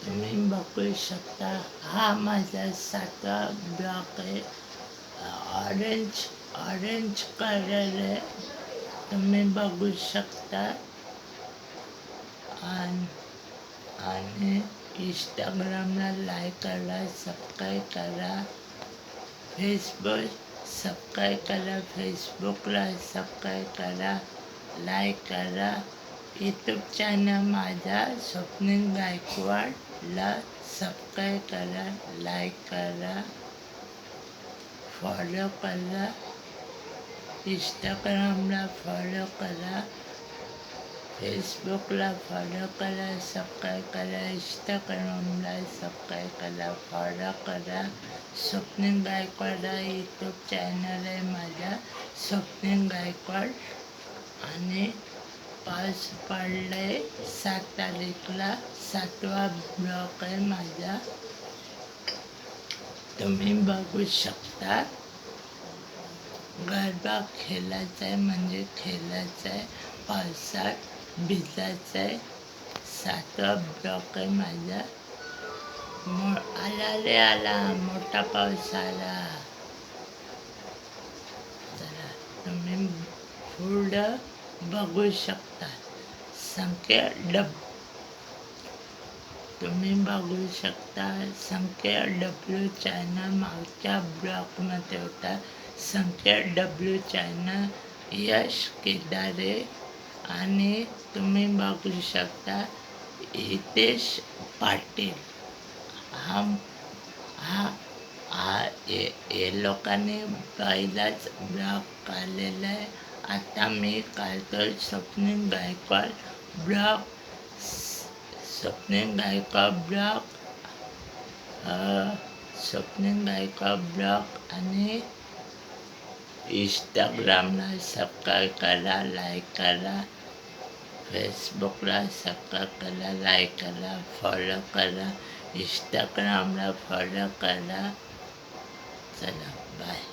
तुम्ही बघू शकता हा माझा 7वा ब्लॉक आहे. ऑरेंज कलर आहे, तुम्ही बघू शकता. आणि इंस्टाग्रामला लाईक करा, सबस्क्राईब करा. सबस्क्राईब करा, फेसबुकला सबस्क्राईब करा, लाईक करा. यूट्यूब चॅनल माझा स्वप्नील गायकवाडला सबस्क्राईब करा, लाईक करा, फॉलो करा. इंस्टाग्रामला फॉलो करा, फेसबुकला फॉलो करा, सबस्क्राईब करा. इंस्टाग्रामला सबस्क्राईब करा, फॉलो करा. स्वप्नील गायकवाड यूट्यूब चॅनल आहे माझा, स्वप्नील गायकवाड. आणि पाऊस पडले 7 तारीखला, 7वा ब्लॉक आहे माझा, तुम्ही बघू शकता. गरबा खेळायचा आहे म्हणजे खेळायचा आहे, पावसात भिजायचं आहे. 7वा ब्लॉक आहे माझा. आला रे आला, मोठा पाऊस आला. चला तुम्ही पुढं बघू शकता. तुम्ही बघू शकता संख्या डब्ल्यू चॅनल मागच्या ब्लॉकमध्ये होता. संख्या डब्ल्यू चॅनल यश केदारे. आणि तुम्ही बघू शकता हितेश पाटील. हे लोकांनी पहिलाच ब्लॉग काढलेला आहे. आता मी काढतोय स्वप्नील गायकवाड ब्लॉग. स्वप्नील गायकवाड ब्लॉग आणि इंस्टाग्रामला सबस्क्राईब करा, लाईक करा. फेसबुकला सबस्क्राईब करा, लाईक करा, फॉलो करा. इंस्टाग्रामला फॉलो करा. चला बाय.